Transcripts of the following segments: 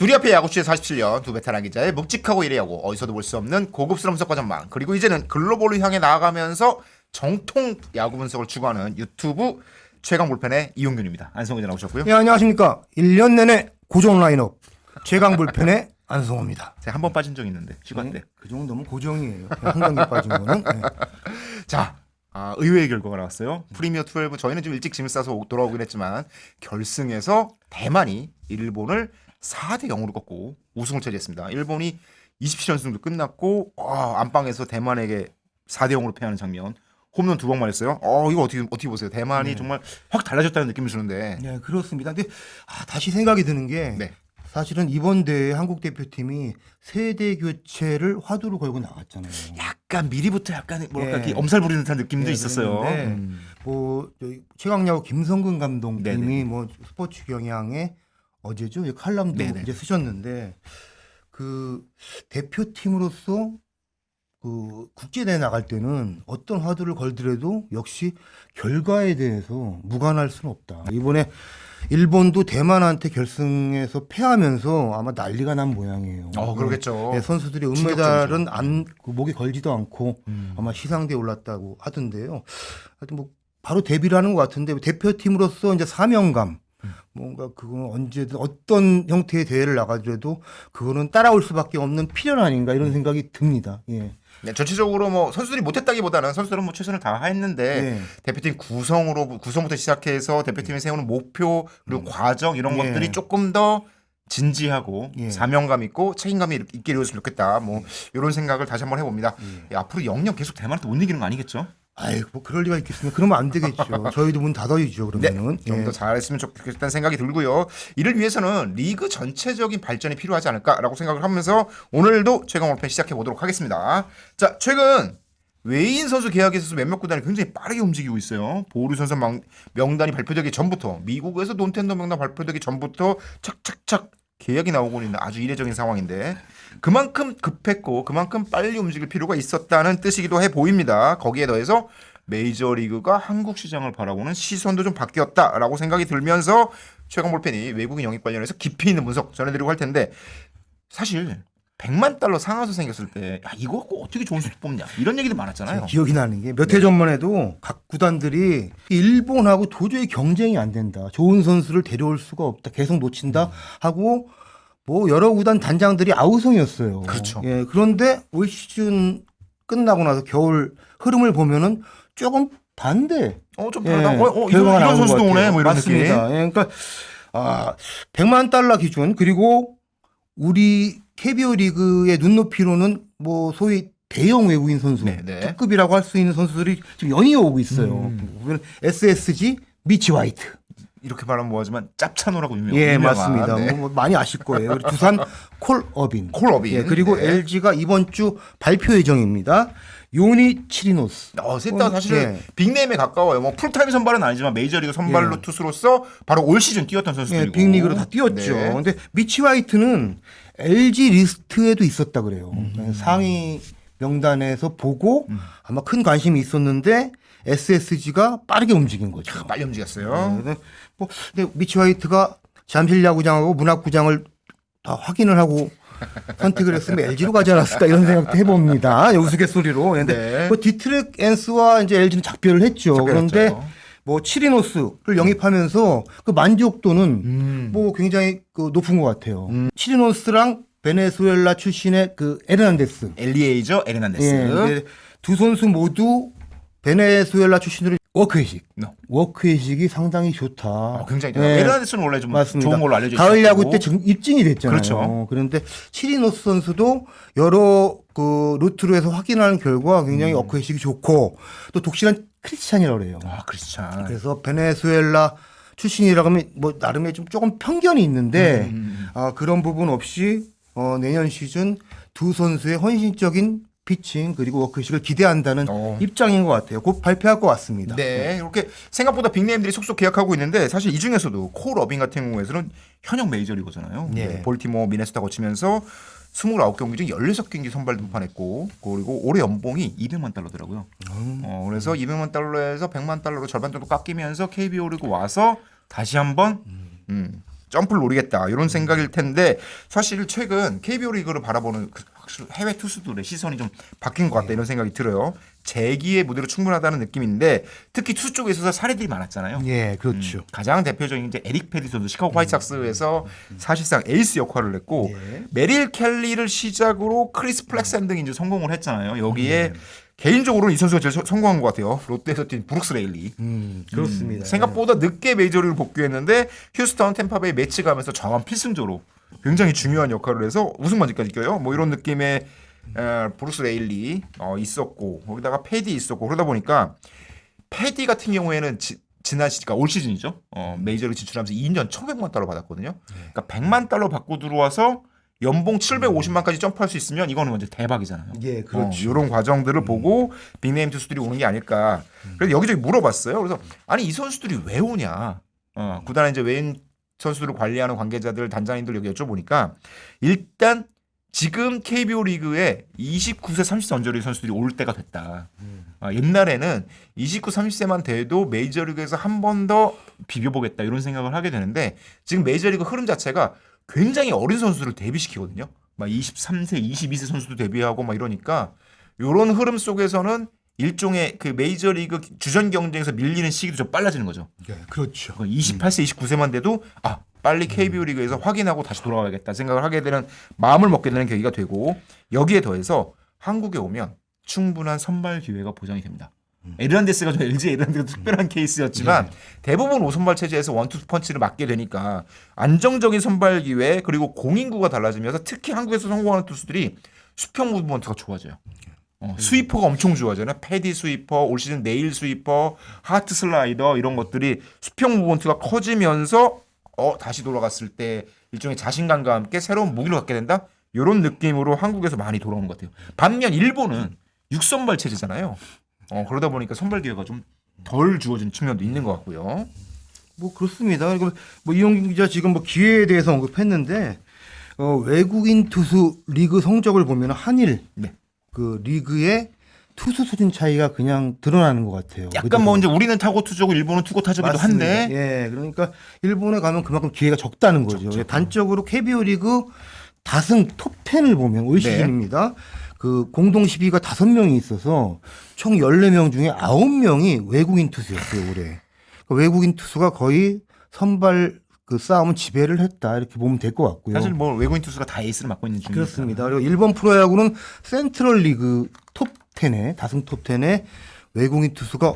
두리 앞에 야구쇼의 47년 두 베테랑 기자의 묵직하고 이래 야구 어디서도 볼 수 없는 고급스러운 분석과 전망 그리고 이제는 글로벌로 향해 나아가면서 정통 야구 분석을 추구하는 유튜브 최강 불펜의 이용균입니다. 안성호 기자 나오셨고요. 네, 안녕하십니까. 1년 내내 고정 라인업 최강 불펜의 안성호입니다. 제가 한 번 빠진 적이 있는데 시간 때. 그 정도면 고정이에요. 한 경기 빠진 거는. 네. 자, 의외의 결과가 나왔어요. 프리미어 12 저희는 좀 일찍 짐을 싸서 돌아오긴 했지만 결승에서 대만이 일본을 4대 0으로 꺾고 우승을 차지했습니다. 일본이 27연승도 끝났고 안방에서 대만에게 4대 0으로 패하는 장면. 홈런 2방 맞았어요. 이거 어떻게 보세요? 대만이 정말 확 달라졌다는 느낌이 드는데. 네, 그렇습니다. 근데 다시 생각이 드는 게 네. 사실은 이번 대회 한국 대표팀이 세대 교체를 화두로 걸고 나갔잖아요. 약간 미리부터 약간 뭐랄까 네. 이렇게 엄살 부리는 듯한 느낌도 네, 있었어요. 그랬는데 뭐 저희 최강야구 김성근 감독님이 네네. 뭐 스포츠 경향에 어제죠 이 칼럼도 네네. 이제 쓰셨는데 그 대표팀으로서 그 국제대회 나갈 때는 어떤 화두를 걸더라도 역시 결과에 대해서 무관할 수는 없다. 이번에 일본도 대만한테 결승에서 패하면서 아마 난리가 난 모양이에요. 그러겠죠. 네, 선수들이 은메달은 그 목에 걸지도 않고 아마 시상대에 올랐다고 하던데요. 하여튼 뭐 바로 데뷔를 하는 것 같은데 대표팀으로서 이제 사명감 뭔가 그거는 언제든 어떤 형태의 대회를 나가더라도 그거는 따라올 수밖에 없는 필연 아닌가 이런 생각이 듭니다. 예. 네, 전체적으로 뭐 선수들이 못했다기보다는 선수들은 뭐 최선을 다했는데 네. 대표팀 구성부터 시작해서 대표팀이 세우는 목표 그리고 과정 이런 예. 것들이 조금 더 진지하고 예. 사명감 있고 책임감이 있게 이루어졌으면 좋겠다. 뭐 이런 생각을 다시 한번 해봅니다. 앞으로 영영 계속 대만한테 못 이기는 거 아니겠죠? 아이고 뭐 그럴 리가 있겠습니까? 그러면 안 되겠죠. 저희도 문 닫아야죠. 그러면은. 좀 더 잘했으면 좋겠다는 생각이 들고요. 이를 위해서는 리그 전체적인 발전이 필요하지 않을까라고 생각을 하면서 오늘도 최강 올펜 시작해 보도록 하겠습니다. 자, 최근 외인 선수 계약에 있어서 몇몇 구단이 굉장히 빠르게 움직이고 있어요. 보류 선수 명단이 발표되기 전부터 미국에서 논텐더 명단 발표되기 전부터 착착착 계약이 나오고 있는 아주 이례적인 상황인데 그만큼 급했고 그만큼 빨리 움직일 필요가 있었다는 뜻이기도 해 보입니다. 거기에 더해서 메이저리그가 한국 시장을 바라보는 시선도 좀 바뀌었다라고 생각이 들면서 최강 볼펜이 외국인 영입 관련해서 깊이 있는 분석 전해드리고 할 텐데 사실 100만 달러 상한선 생겼을 때 이거 갖고 어떻게 좋은 선수 뽑냐 이런 얘기도 많았잖아요. 기억이 나는 게 몇 해 전만 해도 각 구단들이 일본하고 도저히 경쟁이 안 된다. 좋은 선수를 데려올 수가 없다. 계속 놓친다 하고 뭐 여러 구단 단장들이 아우성이었어요. 그렇죠. 예, 그런데 올 시즌 끝나고 나서 겨울 흐름을 보면은 조금 반대. 좀 다르다. 결과가 이런 나온 선수도 것 같아요. 오네 뭐 이런 맞습니다. 느낌. 예, 그러니까 100만 달러 기준 그리고 우리 KBO 리그의 눈높이로는 뭐 소위 대형 외국인 선수 네, 네. 특급이라고 할 수 있는 선수들이 지금 연이어 오고 있어요. 보면 SSG 미치 화이트. 이렇게 말하면 뭐하지만 짭차노라고 예, 유명한. 맞습니다. 네. 뭐 많이 아실 거예요. 그리고 두산 콜어빈. 콜어빈. 예, 그리고 네. LG가 이번 주 발표 예정입니다. 요니 치리노스. 셋 다 사실은 예. 빅네임에 가까워요. 뭐 풀타임 선발은 아니지만 메이저리그 선발로 예. 투수로서 바로 올 시즌 뛰었던 선수들이고. 예, 빅리그로 다 뛰었죠. 네. 근데 미치 화이트는 LG 리스트에도 있었다 그래요. 상위 명단에서 보고 아마 큰 관심이 있었는데 SSG가 빠르게 움직인 거죠. 빨리 움직였어요. 근데 미치 화이트가 잠실 야구장하고 문학구장을 다 확인을 하고 선택을 했으면 LG로 가지 않았을까 이런 생각도 해봅니다. 우스갯소리로. 근데 네. 뭐 디트랙 엔스와 이제 LG는 작별을 했죠. 그런데 작별했죠. 뭐 치리노스를 영입하면서 그 만족도는 뭐 굉장히 그 높은 것 같아요. 치리노스랑 베네수엘라 출신의 그 에르난데스. 엘리에이저 에르난데스. 예, 근데 두 선수 모두 베네수엘라 출신으로 워크회식. No. 워크회식이 상당히 좋다. 굉장히 예. 에르난데스는 원래 좀 맞습니다. 좋은 걸로 알려져 있고. 가을 야구 때 지금 입증이 됐잖아요. 그렇죠. 그런데 치리노스 선수도 여러 그 루트로 해서 확인하는 결과 굉장히 워크회식이 좋고 또 독실한 크리스찬이라고 그래요. 크리스찬. 그래서 베네수엘라 출신이라고 하면 뭐 나름의 좀 조금 편견이 있는데 그런 부분 없이 내년 시즌 두 선수의 헌신적인 피칭 그리고 워크식을 기대한다는 입장인 것 같아요. 곧 발표할 것 같습니다. 네, 이렇게 생각보다 빅네임들이 속속 계약하고 있는데 사실 이 중에서도 콜 어빙 같은 경우에는 현역 메이저리거잖아요. 네. 볼티모어 미네소타 거치면서 29경기 중 16경기 선발 등판했고 그리고 올해 연봉이 200만 달러더라고요. 그래서 200만 달러에서 100만 달러로 절반 정도 깎이면서 KBO 리그 와서 다시 한번 점프를 노리겠다 이런 생각일 텐데 사실 최근 KBO 리그를 바라보는 확실히 해외 투수들의 시선이 좀 바뀐 것 같다 이런 생각이 들어요. 재기의 무대로 충분하다는 느낌인데 특히 투수 쪽에 있어서 사례들이 많았잖아요. 예, 그렇죠. 가장 대표적인 이제 에릭 페리 선수 시카고 화이트삭스에서 사실상 에이스 역할을 했고 예. 메릴 켈리를 시작으로 크리스 플렉센 등이 이제 성공을 했잖아요. 여기에 개인적으로는 이 선수가 제일 성공한 것 같아요. 롯데에서 뛴 브룩스 레일리. 그렇습니다. 생각보다 늦게 메이저리그를 복귀했는데 휴스턴, 템파베이 매치 가면서 정한 필승조로 굉장히 중요한 역할을 해서 우승만지까지 껴요. 뭐 이런 느낌의 브루스 레일리 있었고 거기다가 패디 있었고 그러다 보니까 패디 같은 경우에는 지난 시즌, 그러니까 올 시즌이죠. 메이저리그 진출하면서 2년 1,500만 달러 받았거든요. 그러니까 100만 달러 받고 들어와서 연봉 750만까지 점프할 수 있으면 이거는 완전 대박이잖아요. 예, 그렇죠. 이런 과정들을 보고 빅네임 투수들이 오는 게 아닐까. 그래서 여기저기 물어봤어요. 그래서 아니 이 선수들이 왜 오냐. 구단에 이제 외인 선수들을 관리하는 관계자들, 단장님들 여기 여쭤보니까 일단 지금 KBO 리그에 29세, 30세 언저리 선수들이 올 때가 됐다. 옛날에는 29, 30세만 돼도 메이저리그에서 한 번 더 비벼보겠다 이런 생각을 하게 되는데 지금 메이저리그 흐름 자체가 굉장히 어린 선수들을 데뷔시키거든요. 막 23세, 22세 선수도 데뷔하고 막 이러니까 이런 흐름 속에서는 일종의 그 메이저리그 주전 경쟁에서 밀리는 시기도 좀 빨라지는 거죠. 예, 그렇죠. 28세, 29세만 돼도 빨리 KBO 리그에서 확인하고 다시 돌아가야겠다 생각을 하게 되는 마음을 먹게 되는 계기가 되고 여기에 더해서 한국에 오면 충분한 선발 기회가 보장이 됩니다. 에르난데스가 좀 LG 에르난데스가 특별한 케이스였지만 대부분 5선발 체제에서 원투 펀치를 맞게 되니까 안정적인 선발 기회 그리고 공인구가 달라지면서 특히 한국에서 성공하는 투수들이 수평 무브먼트가 좋아져요. 스위퍼가 엄청 좋아져요. 패디 스위퍼, 올 시즌 네일 스위퍼, 하트 슬라이더 이런 것들이 수평 무브먼트가 커지면서 다시 돌아갔을 때 일종의 자신감과 함께 새로운 무기를 갖게 된다. 이런 느낌으로 한국에서 많이 돌아오는 것 같아요. 반면 일본은 6선발 체제잖아요. 그러다 보니까 선발 기회가 좀 덜 주어진 측면도 있는 것 같고요. 뭐 그렇습니다. 뭐 이용균 기자 지금 뭐 기회에 대해서 언급했는데 외국인 투수 리그 성적을 보면 한일 네. 그 리그의 투수 수준 차이가 그냥 드러나는 것 같아요. 약간 뭐 이제 우리는 타고 투수고 일본은 투고 타적이기도 맞습니다. 한데 예, 그러니까 일본에 가면 그만큼 기회가 적다는 거죠. 예, 단적으로 KBO 리그 다승 톱 10을 보면 올 네. 시즌입니다. 그 공동 10위가 5명이 있어서 총 14명 중에 9명이 외국인 투수였어요, 올해. 그러니까 외국인 투수가 거의 선발 그 싸움은 지배를 했다 이렇게 보면 될 것 같고요. 사실 뭐 외국인 투수가 다 에이스를 맡고 있는 중이니까. 그렇습니다. 그리고 일본 프로야구는 센트럴 리그 톱 10에 다승 톱 10에 외국인 투수가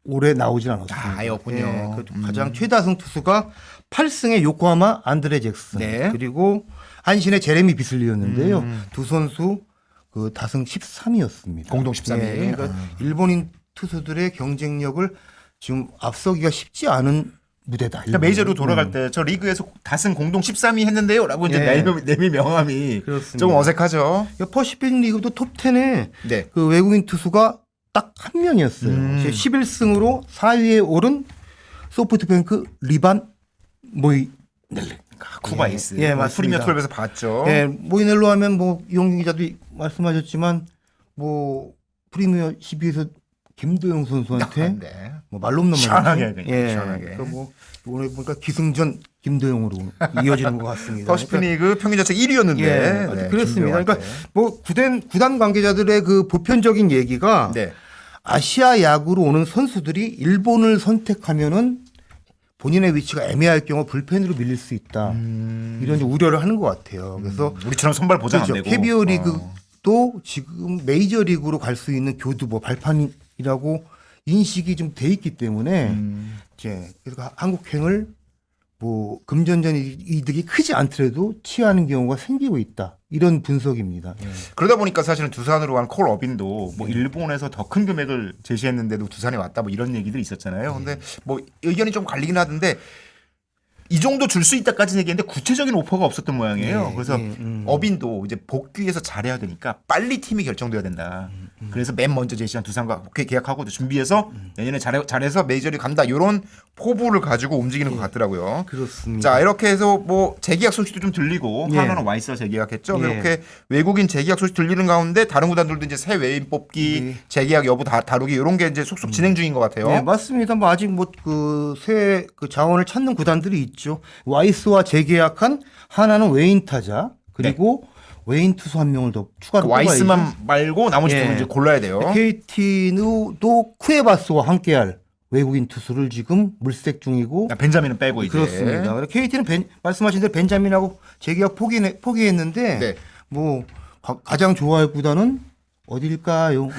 올해 나오질 않았습니다. 아예 없군요. 예, 그 가장 최다승 투수가 8승의 요코하마 안드레 잭슨 네. 그리고 한신의 제레미 비슬리였는데요. 두 선수 그 다승 13위였습니다. 공동 13위. 그러니까 일본인 투수들의 경쟁력을 지금 앞서기가 쉽지 않은 무대다. 그러니까 메이저로 돌아갈 때 저 리그에서 다승 공동 13위 했는데요라고 이제 예. 내미 명함이 그렇습니다. 조금 어색하죠. 퍼시픽 리그도 톱 10에 네. 그 외국인 투수가 딱 한 명이었어요. 11승으로 4위에 오른 소프트뱅크 리반 모이넬리. 쿠바 에이스. 예, 맞습니다. 프리미어 투어에서 봤죠. 예, 모이넬로 하면 뭐 이용균 기자도 말씀하셨지만 뭐 프리미어 12에서 김도영 선수한테 네. 뭐 말로 없는 시원하게 말이죠. 그냥, 예, 시원하게. 그러니까 뭐 오늘 보니까 기승전 김도영으로 이어지는 것 같습니다. 퍼시픽 리그 평균 자책 1위였는데. 예, 그렇습니다. 그러니까 뭐 구단 관계자들의 그 보편적인 얘기가 네. 아시아 야구로 오는 선수들이 일본을 선택하면은 본인의 위치가 애매할 경우 불펜으로 밀릴 수 있다. 이런 이제 우려를 하는 것 같아요. 그래서 우리처럼 선발 보장 안 그렇죠. 되고. KBO 리그도 지금 메이저 리그로 갈 수 있는 교두 뭐 발판이라고 인식이 좀 돼 있기 때문에 이제 그래서 한국행을 뭐 금전전 이득이 크지 않더라도 취하는 경우가 생기고 있다. 이런 분석입니다. 그러다 보니까 사실은 두산으로 간 콜 어빈도 뭐 일본에서 더 큰 금액을 제시했는데도 두산에 왔다 뭐 이런 얘기들이 있었잖아요. 근데 뭐 의견이 좀 갈리긴 하던데 이 정도 줄 수 있다까지 얘기했는데 구체적인 오퍼가 없었던 모양이에요. 그래서 어빈도 이제 복귀해서 잘해야 되니까 빨리 팀이 결정돼야 된다. 그래서 맨 먼저 제시한 두산과 계약하고 준비해서 내년에 잘해서 메이저리그 간다. 이런 포부를 가지고 움직이는 것 같더라고요. 그렇습니다. 자, 이렇게 해서 뭐 재계약 소식도 좀 들리고 예. 하나는 와이스가 재계약했죠. 예. 이렇게 외국인 재계약 소식 들리는 가운데 다른 구단들도 이제 새 외인 뽑기, 재계약 여부 다루기 이런 게 이제 속속 진행 중인 것 같아요. 네, 맞습니다. 뭐 아직 뭐 그 새 그 자원을 찾는 구단들이 있죠. 있죠. 와이스와 재계약한 하나는 외인 타자 그리고 외인 투수 한 명을 더 추가로 뽑아야죠. 와이스만 말고 나머지 두 분 이제 골라야 돼요. KT도 쿠에바스와 함께할 외국인 투수를 지금 물색 중이고 벤자민은 빼고 이제. 그렇습니다. KT는 말씀하신 대로 벤자민하고 재계약 포기했는데 네. 뭐 가장 좋아할 구단은 어딜까요?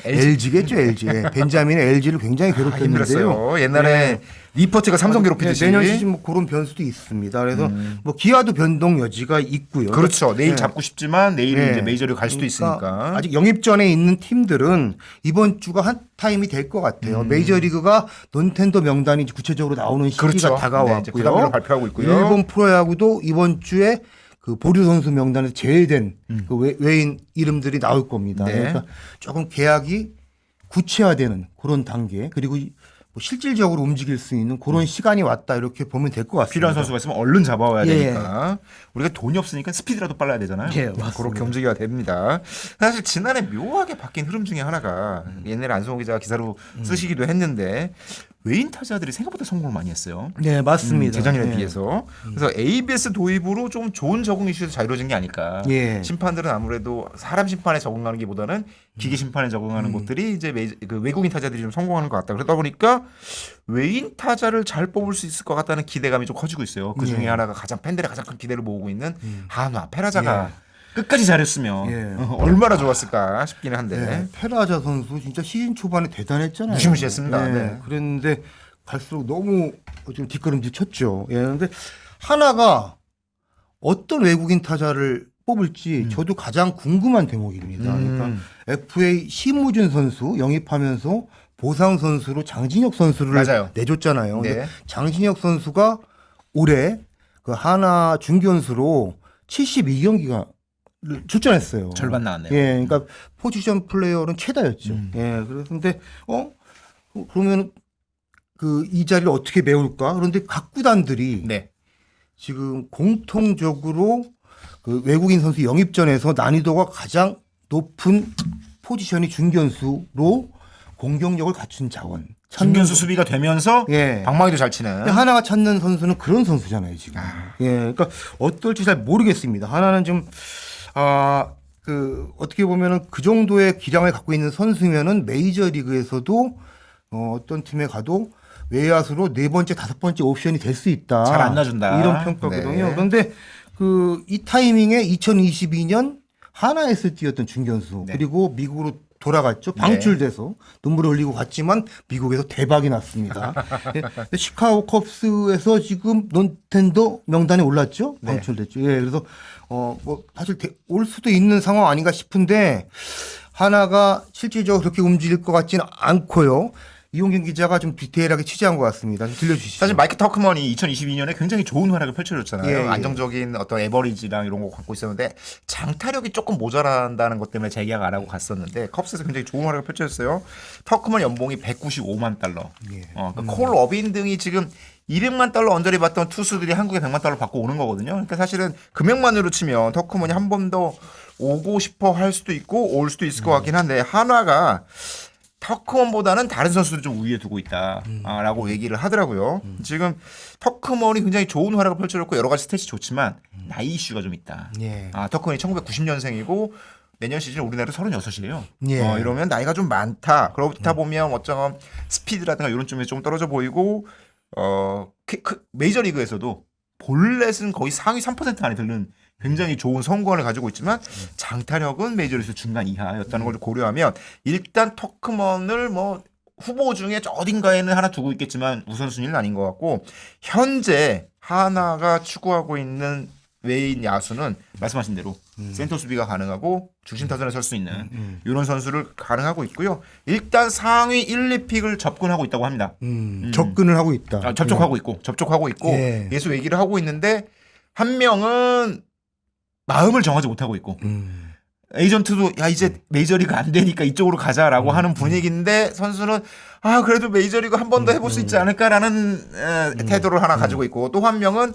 LG겠죠, LG. 벤자민은 LG를 굉장히 괴롭혔는데요. 힘들었어요. 옛날에 리포트가 삼성 괴롭히듯이. 내년 시즌 뭐 그런 변수도 있습니다. 그래서 뭐 기아도 변동 여지가 있고요. 그렇죠. 내일 네. 잡고 싶지만 내일 네. 이제 메이저리그 갈 수도 있으니까. 아직 영입전에 있는 팀들은 이번 주가 한 타임이 될 것 같아요. 메이저리그가 논텐더 명단이 구체적으로 나오는 시기가 그렇죠. 네, 이제 다가왔고요. 그 단계로 발표하고 있고요. 일본 프로야구도 이번 주에 그 보류 선수 명단에서 제외된 그 외인 이름들이 나올 겁니다. 네. 그러니까 조금 계약이 구체화되는 그런 단계 그리고 뭐 실질적으로 움직일 수 있는 그런 시간이 왔다 이렇게 보면 될 것 같습니다. 필요한 선수가 있으면 얼른 잡아와야 예. 되니까 우리가 돈이 없으니까 스피드라도 빨라야 되잖아요. 예, 맞습니다. 그렇게 움직여야 됩니다. 사실 지난해 묘하게 바뀐 흐름 중에 하나가 옛날에 안성호 기자가 기사로 쓰시기도 했는데 외인 타자들이 생각보다 성공을 많이 했어요. 네, 맞습니다. 재작년에 네. 비해서. 그래서 ABS 도입으로 좀 좋은 적응 이슈에서 잘 이루어진 게 아닐까. 예. 심판들은 아무래도 사람 심판에 적응하는 게보다는 기계 심판에 적응하는 것들이 이제 그 외국인 타자들이 좀 성공하는 것 같다. 그러다 보니까 외인 타자를 잘 뽑을 수 있을 것 같다는 기대감이 좀 커지고 있어요. 그 중에 예. 하나가 팬들의 가장 큰 기대를 모으고 있는 한화 페라자가 끝까지 잘했으면 예. 얼마나 좋았을까 싶기는 한데. 네, 페라자 선수 진짜 시즌 초반에 대단했잖아요. 무시무시했습니다. 네. 네. 그랬는데 갈수록 너무 좀 뒷걸음질 쳤죠. 예. 그런데 하나가 어떤 외국인 타자를 뽑을지 저도 가장 궁금한 대목입니다. 그러니까 FA 심우준 선수 영입하면서 보상 선수로 장진혁 선수를 맞아요. 내줬잖아요. 네. 근데 장진혁 선수가 올해 그 하나 중견수로 72경기가 출전했어요. 절반 나왔네요. 예, 그러니까 포지션 플레이어는 최다였죠. 예, 그런데 그러면 그 이 자리를 어떻게 메울까? 그런데 각 구단들이 네. 지금 공통적으로 그 외국인 선수 영입전에서 난이도가 가장 높은 포지션이 중견수로 공격력을 갖춘 자원. 중견수 수비가 되면서 예. 방망이도 잘 치는. 근데 하나가 찾는 선수는 그런 선수잖아요, 지금. 예, 그러니까 어떨지 잘 모르겠습니다. 하나는 좀 어떻게 보면은 그 정도의 기량을 갖고 있는 선수면은 메이저 리그에서도 어떤 팀에 가도 외야수로 네 번째, 다섯 번째 옵션이 될 수 있다. 잘 안 놔준다. 이런 평가거든요. 네. 그런데 이 타이밍에 2022년 하나에서 뛰었던 중견수 네. 그리고 미국으로 돌아갔죠. 방출돼서 눈물을 흘리고 갔지만 미국에서 대박이 났습니다. 예, 근데 시카고 컵스에서 지금 논텐더 명단에 올랐죠. 방출됐죠. 예, 그래서 뭐 사실 올 수도 있는 상황 아닌가 싶은데 하나가 실질적으로 그렇게 움직일 것 같지는 않고요. 이용균 기자가 좀 디테일하게 취재한 것 같습니다. 좀 들려주시죠. 사실 마이크 터크먼이 2022년에 굉장히 좋은 활약을 펼쳐줬잖아요. 예, 예. 안정적인 어떤 에버리지랑 이런 거 갖고 있었는데 장타력이 조금 모자란다는 것 때문에 재계약 안 하고 갔었는데 컵스에서 굉장히 좋은 활약을 펼쳐줬어요. 터크먼 연봉이 195만 달러. 예. 그러니까 콜 어빈 등이 지금 200만 달러 언저리 받던 투수들이 한국에 100만 달러 받고 오는 거거든요. 그러니까 사실은 금액만으로 치면 터크먼이 한 번 더 오고 싶어 할 수도 있고 올 수도 있을 것 같긴 한데 한화가 터크먼보다는 다른 선수들을 좀 우위에 두고 있다라고 얘기를 하더라고요. 지금 터크먼이 굉장히 좋은 활약을 펼쳐줬고 여러 가지 스탯이 좋지만 나이 이슈가 좀 있다. 예. 터크먼이 1990년생이고 내년 시즌 우리나라 36이에요. 예. 이러면 나이가 좀 많다. 그렇다 보면 어쩌면 스피드라든가 이런 쪽에 좀 떨어져 보이고 메이저리그에서도 볼넷은 거의 상위 3% 안에 드는 굉장히 좋은 성공을 가지고 있지만 장타력은 메이저리그 중간 이하였다는 걸 고려하면 일단 터크먼을 뭐 후보 중에 어딘가에는 하나 두고 있겠지만 우선순위는 아닌 것 같고 현재 하나가 추구하고 있는 외인 야수는 말씀하신 대로 센터 수비가 가능하고 중심 타선에 설 수 있는 이런 선수를 가능하고 있고요. 일단 상위 1, 2픽을 접근하고 있다고 합니다. 접근을 하고 있다. 접촉하고 있고 예. 계속 얘기를 하고 있는데 한 명은 마음을 정하지 못하고 있고 에이전트도 야 이제 메이저리그 안 되니까 이쪽으로 가자라고 하는 분위기인데 선수는 그래도 메이저리그 한 번 더 해볼 수 있지 않을까라는 태도를 하나 가지고 있고 또 한 명은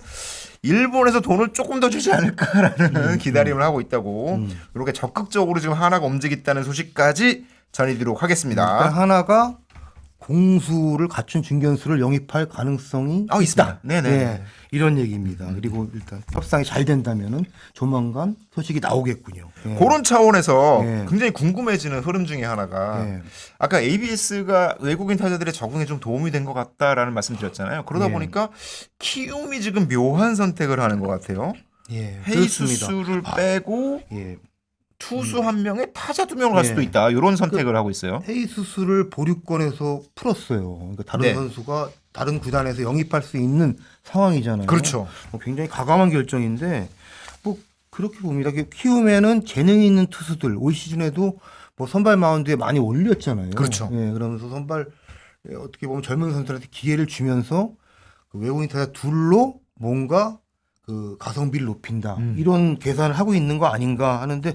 일본에서 돈을 조금 더 주지 않을까라는 기다림을 하고 있다고 이렇게 적극적으로 지금 하나가 움직였다는 소식까지 전해드리도록 하겠습니다. 그러니까 하나가 공수를 갖춘 중견수를 영입할 가능성이 있습니다. 네네. 네, 이런 얘기입니다. 그리고 일단 협상이 잘 된다면은 조만간 소식이 나오겠군요. 네. 그런 차원에서 네. 굉장히 궁금해지는 흐름 중에 하나가 네. 아까 ABS가 외국인 타자들의 적응에 좀 도움이 된 것 같다라는 말씀드렸잖아요. 그러다 네. 보니까 키움이 지금 묘한 선택을 하는 것 같아요. 예, 헤이수스를 빼고 예. 투수 한 명에 타자 두 명을 할 예. 수도 있다. 이런 선택을 하고 있어요. 헤이수스를 보류권에서 풀었어요. 그러니까 다른 네. 선수가 다른 구단에서 영입할 수 있는 상황이잖아요. 그렇죠. 굉장히 과감한 결정인데 뭐 그렇게 봅니다. 키움에는 재능이 있는 투수들 올 시즌에도 뭐 선발 마운드에 많이 올렸잖아요. 그렇죠. 예, 그러면서 선발 어떻게 보면 젊은 선수들한테 기회를 주면서 그 외국인 타자 둘로 뭔가 그 가성비를 높인다 이런 계산을 하고 있는 거 아닌가 하는데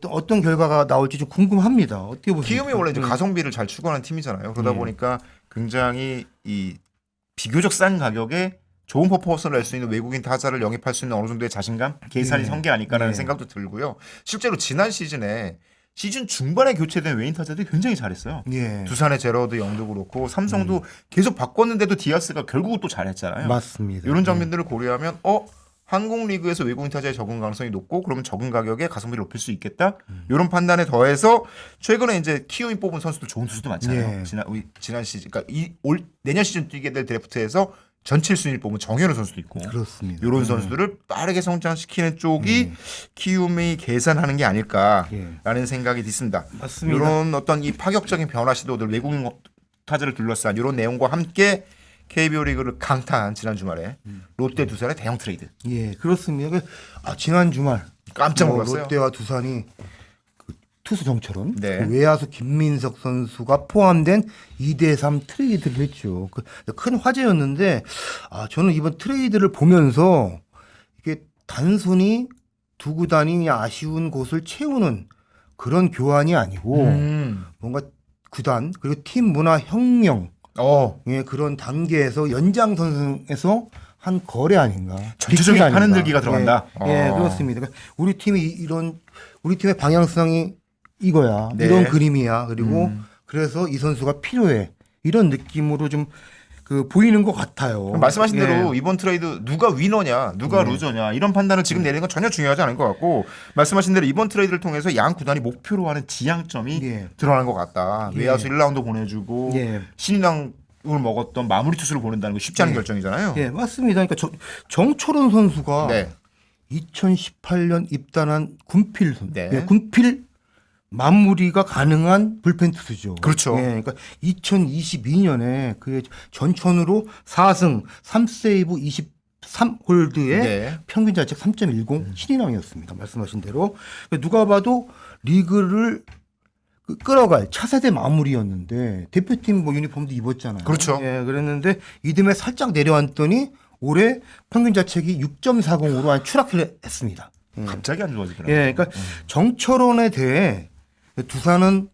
어떤 결과가 나올지 좀 궁금합니다. 어떻게 보십니까? 키움이 원래 이제 가성비를 잘 추구하는 팀이잖아요. 그러다 네. 보니까 굉장히 이 비교적 싼 가격에 좋은 퍼포먼스를 낼 수 있는 외국인 타자를 영입할 수 있는 어느 정도의 자신감, 계산이 네. 선 게 아닐까라는 네. 생각도 들고요. 실제로 지난 시즌에 시즌 중반에 교체된 외인 타자들이 굉장히 잘했어요. 예. 두산의 제러드 영도 그렇고 삼성도 계속 바꿨는데도 디아스가 결국은 또 잘했잖아요. 맞습니다. 이런 장면들을 고려하면 한국 리그에서 외국인 타자의 적응 가능성이 높고 그러면 적응 가격에 가성비를 높일 수 있겠다. 이런 판단에 더해서 최근에 이제 키움이 뽑은 선수들 좋은 투수도 많잖아요. 예. 지난 시즌 그러니까 내년 시즌 뛰게 될 드래프트에서 전체 순위를 뽑은 정현우 선수도 있고 그렇습니다. 이런 선수들을 빠르게 성장시키는 쪽이 키움이 계산하는 게 아닐까라는 생각이 듭니다. 맞습니다. 이런 어떤 이 파격적인 변화 시도들 외국인 타자를 둘러싼 이런 내용과 함께 KBO 리그를 강타한 지난 주말에 롯데 두산의 대형 트레이드. 예, 그렇습니다. 지난 주말 깜짝 놀랐어요. 롯데와 두산이 그 투수 정철원, 네. 그 외야수 김민석 선수가 포함된 2대3 트레이드를 했죠. 큰 화제였는데 저는 이번 트레이드를 보면서 이게 단순히 두 구단이 그냥 아쉬운 곳을 채우는 그런 교환이 아니고 뭔가 구단 그리고 팀 문화 혁명 예, 그런 단계에서 연장선상에서 한 거래 아닌가. 전체적인 빅딜 파는 아닌가. 들기가 들어간다. 예, 그렇습니다. 그러니까 우리 팀이 우리 팀의 방향성이 이거야. 네. 이런 그림이야. 그리고 그래서 이 선수가 필요해. 이런 느낌으로 좀 보이는 것 같아요. 말씀하신 예. 대로 이번 트레이드 누가 위너냐, 누가 루저냐 이런 판단을 지금 내리는 건 전혀 중요하지 않은 것 같고 말씀하신 대로 이번 트레이드를 통해서 양 구단이 목표로 하는 지향점이 예. 드러나는 것 같다. 예. 외야수 1라운드 보내주고 예. 신인왕을 먹었던 마무리 투수를 보낸다는 거 쉽지 않은 예. 결정이잖아요. 예, 맞습니다. 그러니까 정철원 선수가 네. 2018년 입단한 군필 선수. 네. 예, 군필 마무리가 가능한 불펜 투수죠. 그렇죠. 예, 그러니까 2022년에 그 전천후로 4승 3세이브 23홀드에 네. 평균 자책 3.10 신인왕이었습니다. 말씀하신 대로 누가 봐도 리그를 끌어갈 차세대 마무리였는데 대표팀 유니폼도 입었잖아요. 그렇죠. 예, 그랬는데 이듬해 살짝 내려앉더니 올해 평균 자책이 6.40으로 추락을 했습니다. 갑자기 안 좋아지더라고요. 예, 그러니까 정철원에 대해 두산은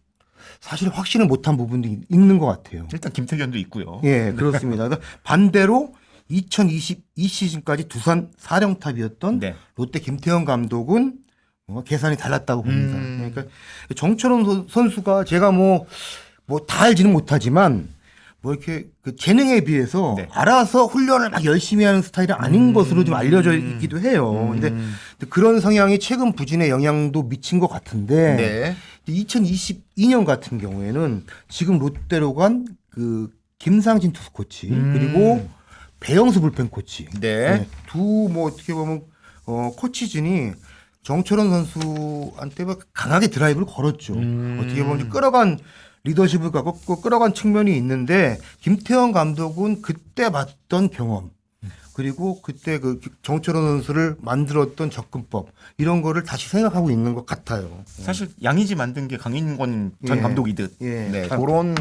사실 확신을 못한 부분도 있는 것 같아요. 일단 김태견도 있고요. 예, 그렇습니다. 그러니까 반대로 2022 시즌까지 두산 사령탑이었던 네. 롯데 김태형 감독은 뭔가 계산이 달랐다고 봅니다. 그러니까 정철원 선수가 제가 뭐 다 알지는 못하지만 뭐 이렇게 그 재능에 비해서 네. 알아서 훈련을 막 열심히 하는 스타일이 아닌 것으로 좀 알려져 있기도 해요. 근데 그런 성향이 최근 부진에 영향도 미친 것 같은데 네. 2022년 같은 경우에는 지금 롯데로 간 그 김상진 투수 코치 그리고 배영수 불펜 코치 네. 두 뭐 어떻게 보면 코치진이 정철원 선수한테 강하게 드라이브를 걸었죠. 어떻게 보면 끌어간 리더십을 갖고 끌어간 측면이 있는데 김태형 감독은 그때 봤던 경험 그리고 그때 그 정철원 선수를 만들었던 접근법 이런 거를 다시 생각하고 있는 것 같아요. 사실 양의지 만든 게 강인권 전 예. 감독이듯 예. 네, 그런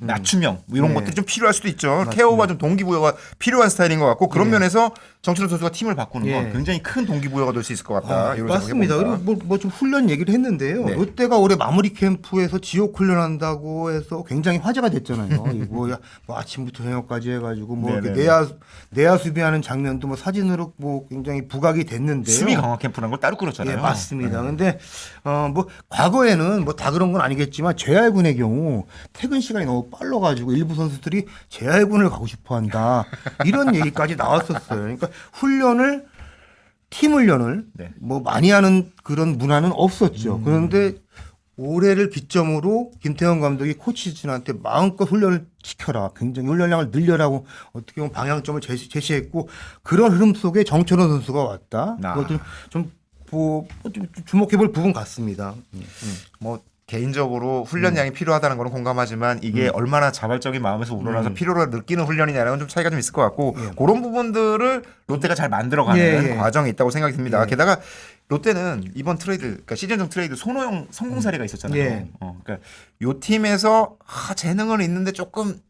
낮춤형 뭐 이런 예. 것들이 좀 필요할 수도 있죠. 케어와 좀 동기부여가 필요한 스타일인 것 같고 그런 예. 면에서 정철원 선수가 팀을 바꾸는 건 예. 굉장히 큰 동기부여가 될 수 있을 것 같다. 이런 맞습니다. 생각을 그리고 해봅니다. 뭐 좀 훈련 얘기를 했는데요. 네. 롯데가 올해 마무리 캠프에서 지옥 훈련한다고 해서 굉장히 화제가 됐잖아요. 뭐 아침부터 저녁까지 해가지고 뭐 이렇게 내야 수비하는 장면도 뭐 사진으로 뭐 굉장히 부각이 됐는데요. 수비 강화 캠프라는 걸 따로 꾸렸잖아요. 예, 맞습니다. 근데 뭐 과거에는 뭐 다 그런 건 아니겠지만 JR군의 경우 퇴근 시간이 너무 빨라가지고 일부 선수들이 JR군을 가고 싶어한다 이런 얘기까지 나왔었어요. 그러니까 팀 훈련을 네. 뭐 많이 하는 그런 문화는 없었죠. 그런데 올해를 기점으로 김태형 감독이 코치진한테 마음껏 훈련을 시켜라. 굉장히 훈련량을 늘려라고 어떻게 보면 방향점을 제시했고 그런 흐름 속에 정철원 선수가 왔다. 그것도 좀 주목해볼 부분 같습니다. 뭐 개인적으로 훈련량이 필요하다는 거는 공감하지만 이게 얼마나 자발적인 마음에서 우러나서 필요를 느끼는 훈련이냐는 건 좀 차이가 좀 있을 것 같고 그런 부분들을 롯데가 잘 만들어가는 과정이 있다고 생각이 듭니다. 게다가 롯데는 이번 트레이드, 그러니까 시즌 중 트레이드 손호영 성공 사례가 있었잖아요. 그러니까 요 팀에서 재능은 있는데 조금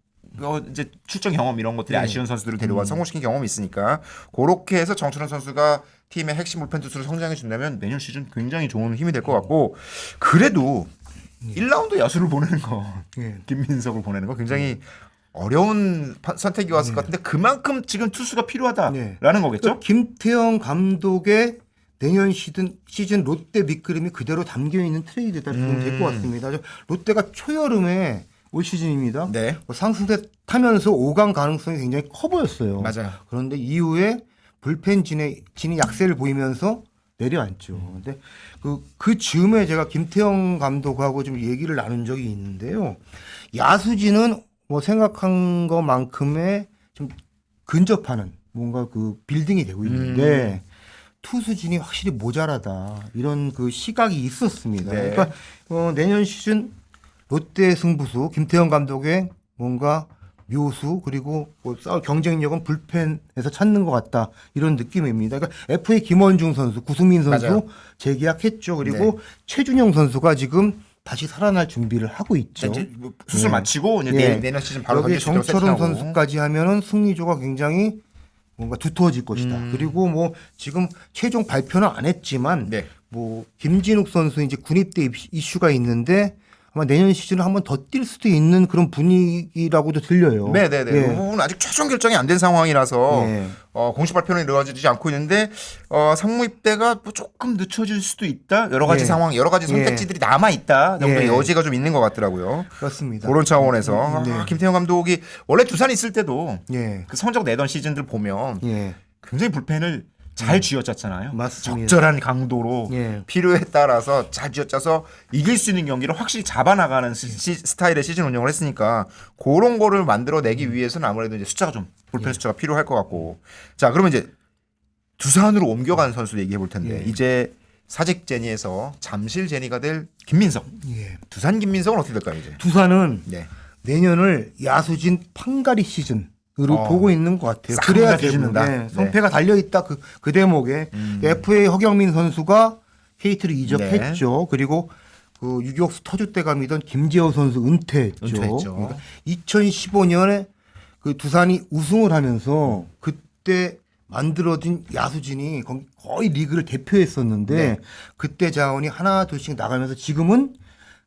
이제 출전 경험 이런 것들이 아쉬운 선수들을 데려와 성공시킨 경험이 있으니까 그렇게 해서 정철원 선수가 팀의 핵심 불펜 투수를 성장해 준다면 내년 시즌 굉장히 좋은 힘이 될 것 같고 그래도 1라운드 야수를 보내는 거 김민석을 보내는 거 굉장히 어려운 선택이었을 것 같은데 그만큼 지금 투수가 필요하다라는 거겠죠? 김태형 감독의 내년 시즌 롯데 밑그림이 그대로 담겨 있는 트레이드다 보면 될 것 같습니다. 롯데가 초여름에 올 시즌입니다. 네. 상승세 타면서 5강 가능성이 굉장히 커 보였어요. 맞아요. 그런데 이후에 불펜 진이 약세를 보이면서 내려앉죠. 근데 그 즈음에 제가 김태형 감독하고 좀 얘기를 나눈 적이 있는데요. 야수진은 뭐 생각한 것만큼의 좀 근접하는 뭔가 그 빌딩이 되고 있는데 투수진이 확실히 모자라다 이런 그 시각이 있었습니다. 네. 그러니까 내년 시즌 롯데 승부수 김태형 감독의 뭔가 묘수 그리고 뭐 싸울 경쟁력은 불펜에서 찾는 것 같다 이런 느낌입니다. 그러니까 FA 김원중 선수, 구승민 선수 맞아요. 재계약했죠. 그리고 최준영 선수가 지금 다시 살아날 준비를 하고 있죠. 이제 수술 마치고 이제 내년 시즌 바로 여기 던질 수 있도록 정철원 세팅하고. 선수까지 하면은 승리조가 굉장히 뭔가 두터워질 것이다. 그리고 뭐 지금 최종 발표는 안 했지만 뭐 김진욱 선수 이제 군입대 이슈가 있는데 아마 내년 시즌을 한번 더 뛸 수도 있는 그런 분위기라고도 들려요. 네네네. 이 부분은 아직 최종 결정이 안 된 상황이라서 예. 공식 발표는 이루어지지 않고 있는데 상무 입대가 뭐 조금 늦춰질 수도 있다. 여러 가지 상황, 여러 가지 선택지들이 남아 있다. 정도의 여지가 좀 있는 것 같더라고요. 그렇습니다. 그런 차원에서 김태형 감독이 원래 두산 있을 때도 예. 그 성적 내던 시즌들 보면 예. 굉장히 불펜을 잘 쥐어짰잖아요. 맞습니다. 적절한 강도로 예. 필요에 따라서 잘 쥐어짜서 이길 수 있는 경기를 확실히 잡아나가는 스타일의 시즌 운영을 했으니까 그런 거를 만들어내기 위해서는 아무래도 이제 숫자가 좀 불펜 숫자가 필요할 것 같고 자 그러면 이제 두산으로 옮겨간 선수 얘기해 볼 텐데 이제 사직 제니에서 잠실 제니가 될 김민석 두산 김민석은 어떻게 될까요 이제? 두산은 내년을 야수진 판가리 시즌으로 보고 있는 것 같아요. 그래야 되는데 성패가 달려 있다 그 대목에 FA 허경민 선수가 KT로 이적했죠. 그리고 그 유격수 터줏대감이던 김재호 선수 은퇴했죠. 그러니까 2015년에 그 두산이 우승을 하면서 그때 만들어진 야수진이 거의 리그를 대표했었는데 그때 자원이 하나 둘씩 나가면서 지금은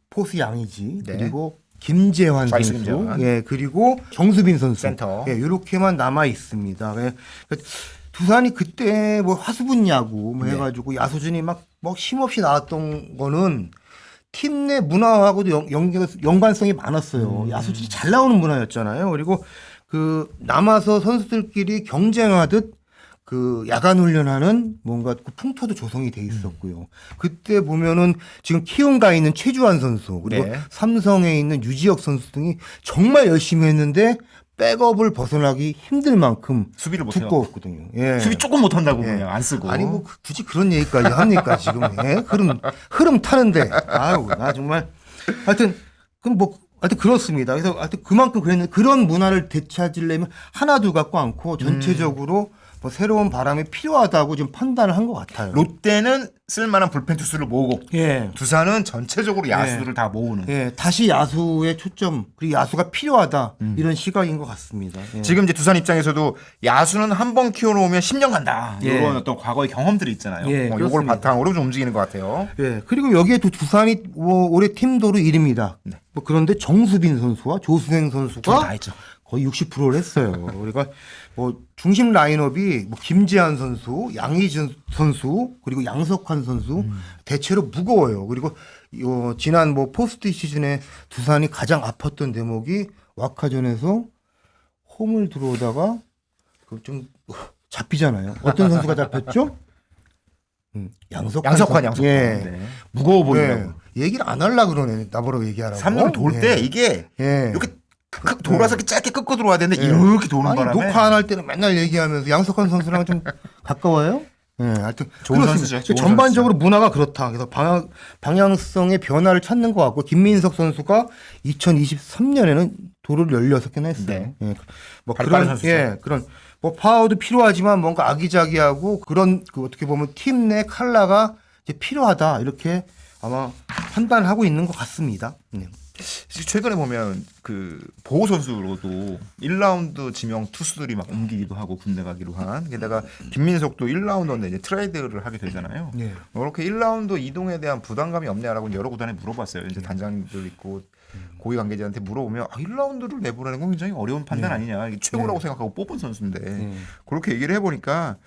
포수 양의지 그리고 김재환 선수, 김재환. 그리고 정수빈 선수, 센터, 이렇게만 남아 있습니다. 두산이 그때 뭐 하수분 야구 뭐 해가지고 야수진이 막 힘없이 나왔던 거는 팀 내 문화하고도 연관성이 많았어요. 야수진이 잘 나오는 문화였잖아요. 그리고 그 남아서 선수들끼리 경쟁하듯 그 야간 훈련하는 뭔가 그 풍토도 조성이 돼 있었고요. 그때 보면은 지금 키움가에 있는 최주환 선수 그리고 삼성에 있는 유지혁 선수 등이 정말 열심히 했는데 백업을 벗어나기 힘들 만큼 수비를 못해요. 두꺼웠거든요. 수비 조금 못한다고 그냥 안 쓰고. 아니 뭐 굳이 그런 얘기까지 합니까 지금? 흐름 타는데 아유 나 정말 하여튼 하여튼 그렇습니다. 그래서 하여튼 그만큼 그랬는데 그런 문화를 되찾으려면 하나 둘 갖고 않고 전체적으로 뭐 새로운 바람이 필요하다고 좀 판단을 한 것 같아요. 롯데는 쓸만한 불펜 투수를 모으고 예. 두산은 전체적으로 야수들을 다 모으는. 예, 다시 야수의 초점 그리고 야수가 필요하다 이런 시각인 것 같습니다. 예. 지금 이제 두산 입장에서도 야수는 한 번 키워놓으면 10년 간다. 예. 이런 어떤 과거의 경험들이 있잖아요. 예, 이걸 그렇습니다. 바탕으로 좀 움직이는 것 같아요. 예, 그리고 여기에 또 두산이 올해 팀도루 1위입니다. 네. 뭐 그런데 정수빈 선수와 조수행 선수가 다 했죠. 거의 60%를 했어요. 그러니까 뭐 중심 라인업이 뭐 김재한 선수, 양희준 선수, 그리고 양석환 선수 대체로 무거워요. 그리고 지난 뭐 포스트 시즌에 두산이 가장 아팠던 대목이 와카전에서 홈을 들어오다가 좀 잡히잖아요. 어떤 선수가 잡혔죠? 양석환. 양석환. 예. 네. 무거워 보이려고. 예. 얘기를 안 하려 그러네. 나보러 얘기하라고. 3루 돌 때 예. 이게 예. 이렇게 돌아서 이렇게 짧게 끊고 들어와야 되는데 예. 이렇게 도는 아니, 바람에 녹화 안 할 때는 맨날 얘기하면서 양석환 선수랑 좀 가까워요? 예, 하여튼 좋은 그렇습니다. 선수죠. 좋은 전반적으로 문화가 그렇다. 그래서 방향성의 변화를 찾는 것 같고 김민석 선수가 2023년에는 도루를 16개나 했어요. 네. 예. 뭐 발빠른 그런 선수죠. 예, 그런 뭐 파워도 필요하지만 뭔가 아기자기하고 그런 그 어떻게 보면 팀 내 칼라가 이제 필요하다 이렇게 아마 판단하고 있는 것 같습니다. 네. 최근에 보면 그 보호 선수로도 1라운드 지명 투수들이 막 옮기기도 하고 군대 가기로 한. 게다가 김민석도 1라운드인데 이제 트레이드를 하게 되잖아요. 네. 이렇게 1라운드 이동에 대한 부담감이 없냐라고 여러 구단에 물어봤어요. 이제 단장들 있고 고위 관계자한테 물어보면 1라운드를 내보내는 건 굉장히 어려운 판단 아니냐. 이게 최고라고 생각하고 뽑은 선수인데 그렇게 얘기를 해보니까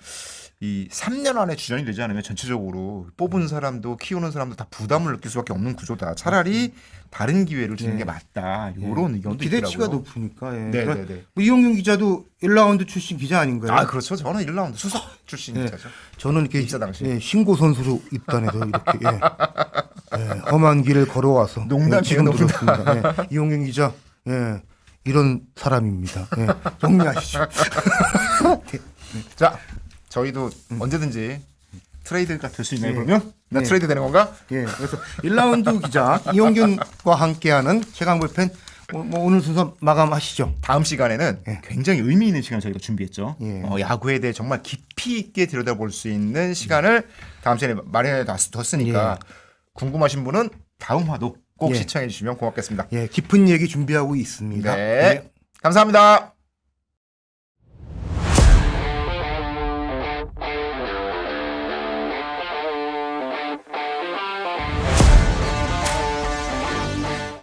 이 3년 안에 주전이 되지 않으면 전체적으로 뽑은 사람도 키우는 사람도 다 부담을 느낄 수밖에 없는 구조다. 차라리 다른 기회를 주는 게 맞다. 이런 의견도 기대치가 있더라고요. 높으니까. 예. 네, 그러니까 네, 네. 뭐 이용균 기자도 1라운드 출신 기자 아닌가요? 아 그렇죠. 저는 1라운드 수석 출신 네. 기자죠. 저는 이렇게 입사 당시. 예, 신고 선수로 입단해서 이렇게 험한 길을 걸어와서 농담이에요, 지금 농담. 들었습니다. 예, 이용균 기자 이런 사람입니다. 정리하시죠. 자, 저희도 언제든지 트레이드가 될 수 있나요? 예. 그러면 나 예. 트레이드 되는 건가? 예, 그래서 1라운드 기자 이용균과 함께하는 최강불펜 뭐 오늘 순서 마감하시죠. 다음 시간에는 굉장히 의미 있는 시간 저희가 준비했죠. 예. 야구에 대해 정말 깊이 있게 들여다볼 수 있는 시간을 다음 시간에 마련해 뒀으니까 궁금하신 분은 다음 화도 꼭 예. 시청해 주시면 고맙겠습니다. 예, 깊은 얘기 준비하고 있습니다. 네. 감사합니다.